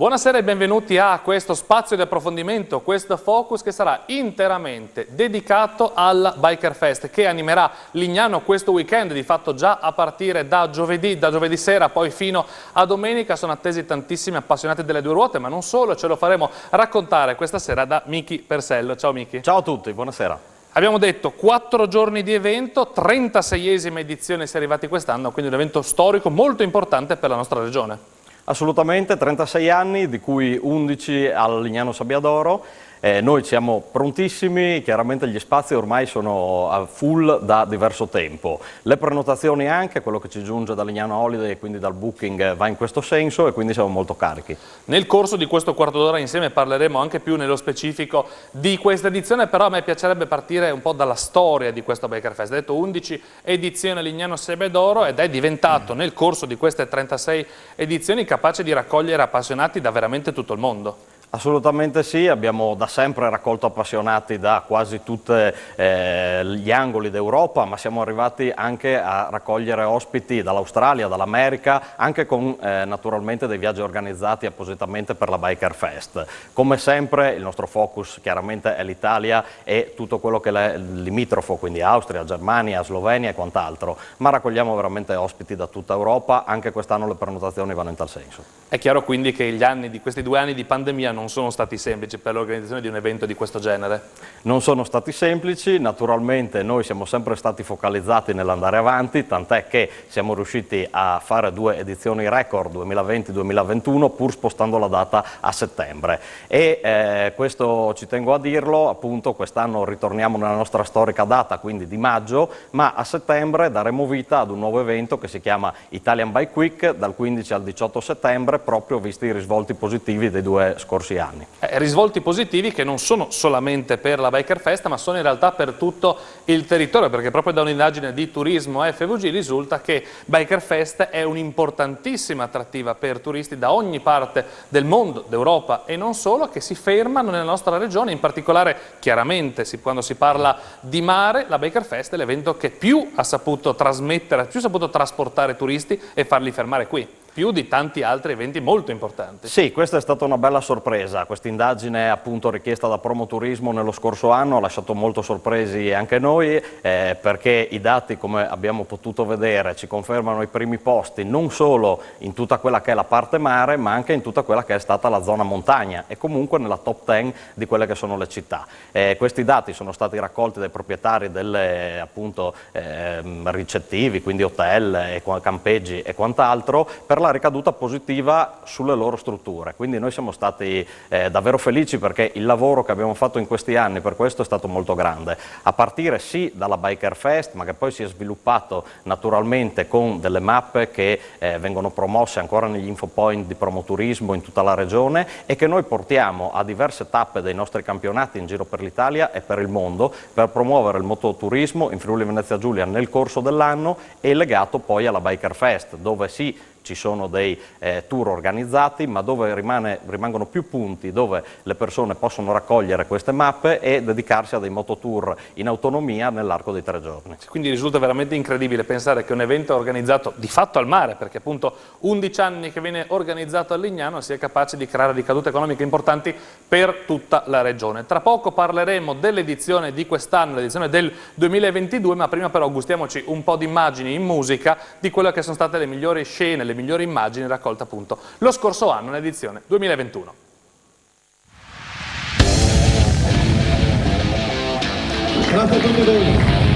Buonasera e benvenuti a questo spazio di approfondimento, questo focus che sarà interamente dedicato al Biker Fest che animerà Lignano questo weekend, di fatto già a partire da giovedì sera poi fino a domenica. Sono attesi tantissimi appassionati delle due ruote, ma non solo, ce lo faremo raccontare questa sera da Miki Persello. Ciao Miki. Ciao a tutti, buonasera. Abbiamo detto 4 giorni di evento, 36esima edizione si è arrivati quest'anno, quindi un evento storico molto importante per la nostra regione. Assolutamente, 36 anni, di cui 11 al Lignano Sabbiadoro. Noi siamo prontissimi, chiaramente gli spazi ormai sono a full da diverso tempo. Le prenotazioni anche, quello che ci giunge da Lignano Holiday e quindi dal booking va in questo senso e quindi siamo molto carichi. Nel corso di questo quarto d'ora insieme parleremo anche più nello specifico di questa edizione, però a me piacerebbe partire un po' dalla storia di questo Biker Fest. Ho detto 11 edizioni Lignano Sabbiadoro ed è diventato nel corso di queste 36 edizioni capace di raccogliere appassionati da veramente tutto il mondo. Assolutamente sì, abbiamo da sempre raccolto appassionati da quasi tutti gli angoli d'Europa, ma siamo arrivati anche a raccogliere ospiti dall'Australia, dall'America, anche con naturalmente dei viaggi organizzati appositamente per la Biker Fest. Come sempre il nostro focus chiaramente è l'Italia e tutto quello che è limitrofo, quindi Austria, Germania, Slovenia e quant'altro, ma raccogliamo veramente ospiti da tutta Europa, anche quest'anno le prenotazioni vanno in tal senso. È chiaro quindi che questi 2 anni di pandemia non sono stati semplici per l'organizzazione di un evento di questo genere? Non sono stati semplici, naturalmente noi siamo sempre stati focalizzati nell'andare avanti, tant'è che siamo riusciti a fare 2 edizioni record 2020-2021 pur spostando la data a settembre e questo ci tengo a dirlo, appunto quest'anno ritorniamo nella nostra storica data, quindi di maggio, ma a settembre daremo vita ad un nuovo evento che si chiama Italian Bike Week dal 15 al 18 settembre, proprio visti i risvolti positivi dei 2 scorsi anni. Risvolti positivi che non sono solamente per la Biker Fest, ma sono in realtà per tutto il territorio, perché proprio da un'indagine di turismo FVG risulta che Biker Fest è un'importantissima attrattiva per turisti da ogni parte del mondo, d'Europa e non solo, che si fermano nella nostra regione, in particolare chiaramente quando si parla di mare, la Biker Fest è l'evento che più ha saputo trasmettere, più ha saputo trasportare turisti e farli fermare qui. Più di tanti altri eventi molto importanti. Sì, questa è stata una bella sorpresa, questa indagine appunto richiesta da Promoturismo nello scorso anno ha lasciato molto sorpresi anche noi perché i dati, come abbiamo potuto vedere, ci confermano i primi posti non solo in tutta quella che è la parte mare ma anche in tutta quella che è stata la zona montagna e comunque nella top 10 di quelle che sono le città. Questi dati sono stati raccolti dai proprietari delle appunto ricettivi, quindi hotel, e campeggi e quant'altro, per la ricaduta positiva sulle loro strutture, quindi noi siamo stati davvero felici perché il lavoro che abbiamo fatto in questi anni per questo è stato molto grande, a partire sì dalla Biker Fest ma che poi si è sviluppato naturalmente con delle mappe che vengono promosse ancora negli infopoint di Promoturismo in tutta la regione e che noi portiamo a diverse tappe dei nostri campionati in giro per l'Italia e per il mondo per promuovere il mototurismo in Friuli Venezia Giulia nel corso dell'anno e legato poi alla Biker Fest, dove sì ci sono dei tour organizzati ma dove rimangono più punti dove le persone possono raccogliere queste mappe e dedicarsi a dei mototour in autonomia nell'arco di 3 giorni. Quindi risulta veramente incredibile pensare che un evento organizzato di fatto al mare, perché appunto 11 anni che viene organizzato a Lignano, sia capace di creare ricadute economiche importanti per tutta la regione. Tra poco parleremo dell'edizione di quest'anno, l'edizione del 2022, ma prima però gustiamoci un po' di immagini in musica di quelle che sono state le migliori scene, le migliori immagini raccolte appunto lo scorso anno, nell'edizione 2021. Grazie a tutti voi.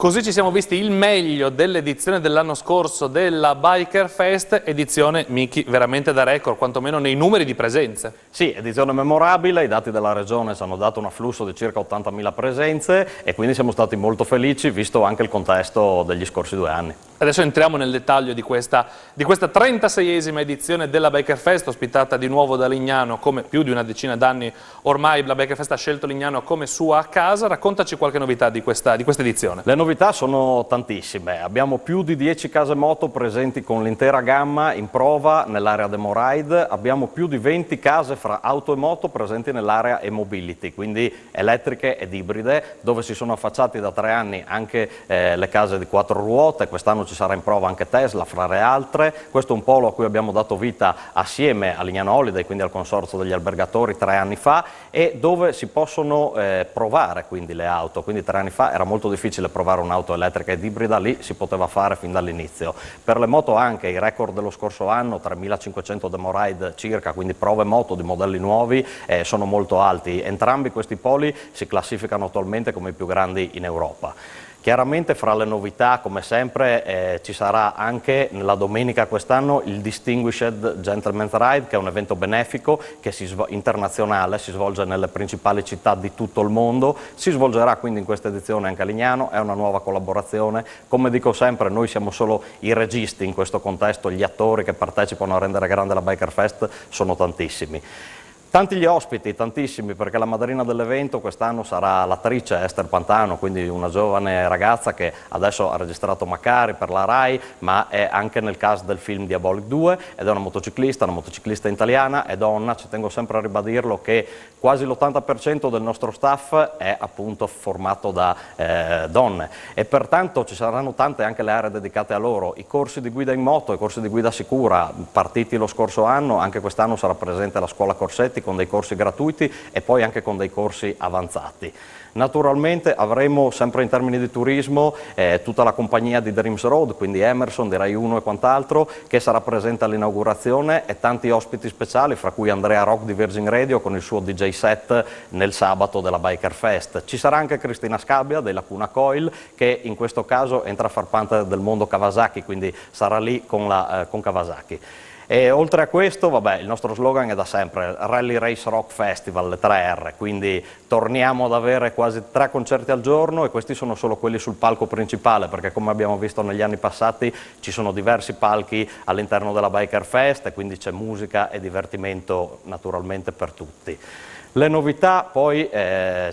Così ci siamo visti il meglio dell'edizione dell'anno scorso della Biker Fest, edizione Miki veramente da record, quantomeno nei numeri di presenze. Sì, edizione memorabile, i dati della regione ci hanno dato un afflusso di circa 80.000 presenze e quindi siamo stati molto felici visto anche il contesto degli scorsi 2 anni. Adesso entriamo nel dettaglio di questa 36esima edizione della Biker Fest, ospitata di nuovo da Lignano, come più di una decina d'anni ormai la Biker Fest ha scelto Lignano come sua casa. Raccontaci qualche novità di questa edizione. Le novità sono tantissime, abbiamo più di 10 case moto presenti con l'intera gamma in prova nell'area Demo Ride, abbiamo più di 20 case fra auto e moto presenti nell'area e-mobility, quindi elettriche ed ibride, dove si sono affacciati da 3 anni anche le case di 4 ruote, quest'anno ci sarà in prova anche Tesla fra le altre. Questo è un polo a cui abbiamo dato vita assieme a Lignano Holiday, quindi al consorzio degli albergatori 3 anni fa, e dove si possono provare quindi le auto, quindi 3 anni fa era molto difficile provare un'auto elettrica ed ibrida, lì si poteva fare fin dall'inizio. Per le moto anche i record dello scorso anno, 3.500 demo ride circa, quindi prove moto di modelli nuovi, sono molto alti. Entrambi questi poli si classificano attualmente come i più grandi in Europa. Chiaramente fra le novità, come sempre, ci sarà anche nella domenica quest'anno il Distinguished Gentleman's Ride, che è un evento benefico che internazionale, si svolge nelle principali città di tutto il mondo, si svolgerà quindi in questa edizione anche a Lignano, è una nuova collaborazione. Come dico sempre, noi siamo solo i registi in questo contesto, gli attori che partecipano a rendere grande la Biker Fest sono tantissimi. Tanti gli ospiti, tantissimi, perché la madrina dell'evento quest'anno sarà l'attrice Esther Pantano, quindi una giovane ragazza che adesso ha registrato Macari per la Rai, ma è anche nel cast del film Diabolic 2 ed è una motociclista italiana, è donna. Ci tengo sempre a ribadirlo che quasi l'80% del nostro staff è appunto formato da donne e pertanto ci saranno tante anche le aree dedicate a loro. I corsi di guida in moto, i corsi di guida sicura partiti lo scorso anno, anche quest'anno sarà presente la scuola Corsetti con dei corsi gratuiti e poi anche con dei corsi avanzati. Naturalmente avremo sempre in termini di turismo tutta la compagnia di Dreams Road, quindi Emerson, di Rai 1 e quant'altro, che sarà presente all'inaugurazione, e tanti ospiti speciali, fra cui Andrea Rock di Virgin Radio con il suo DJ set nel sabato della Biker Fest. Ci sarà anche Cristina Scabbia dei Lacuna Coil, che in questo caso entra a far parte del mondo Kawasaki, quindi sarà lì con Kawasaki. E oltre a questo, vabbè, il nostro slogan è da sempre Rally Race Rock Festival, le 3R, quindi torniamo ad avere quasi 3 concerti al giorno, e questi sono solo quelli sul palco principale, perché come abbiamo visto negli anni passati ci sono diversi palchi all'interno della Biker Fest e quindi c'è musica e divertimento naturalmente per tutti. Le novità poi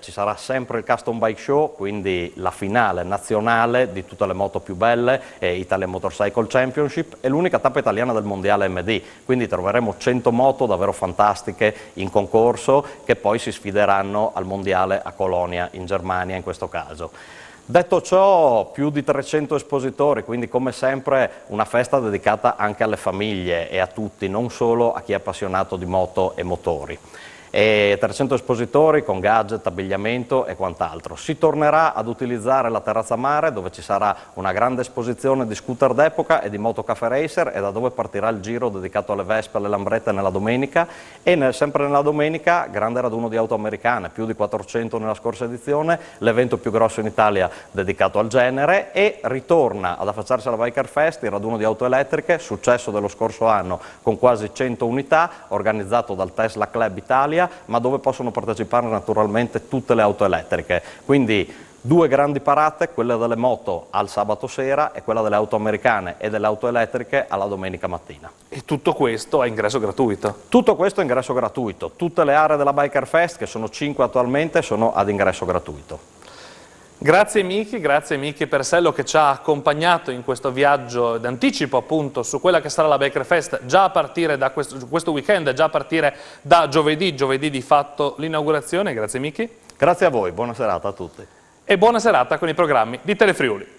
ci sarà sempre il Custom Bike Show, quindi la finale nazionale di tutte le moto più belle, Italian Motorcycle Championship, è l'unica tappa italiana del mondiale MD, quindi troveremo 100 moto davvero fantastiche in concorso che poi si sfideranno al mondiale a Colonia in Germania in questo caso. Detto ciò, più di 300 espositori, quindi come sempre una festa dedicata anche alle famiglie e a tutti, non solo a chi è appassionato di moto e motori. E 300 espositori con gadget, abbigliamento e quant'altro. Si tornerà ad utilizzare la terrazza mare, dove ci sarà una grande esposizione di scooter d'epoca e di moto cafe racer, e da dove partirà il giro dedicato alle Vespe e alle Lambrette nella domenica, e sempre nella domenica grande raduno di auto americane, più di 400 nella scorsa edizione, l'evento più grosso in Italia dedicato al genere, e ritorna ad affacciarsi alla Biker Fest il raduno di auto elettriche, successo dello scorso anno con quasi 100 unità, organizzato dal Tesla Club Italia, ma dove possono partecipare naturalmente tutte le auto elettriche. Quindi 2 grandi parate, quella delle moto al sabato sera e quella delle auto americane e delle auto elettriche alla domenica mattina. E tutto questo a ingresso gratuito? Tutto questo è ingresso gratuito. Tutte le aree della Biker Fest, che sono 5 attualmente, sono ad ingresso gratuito. Grazie Miki Persello, che ci ha accompagnato in questo viaggio d'anticipo appunto su quella che sarà la Biker Fest già a partire da questo weekend, già a partire da giovedì di fatto l'inaugurazione. Grazie Miki. Grazie a voi, buona serata a tutti. E buona serata con i programmi di Telefriuli.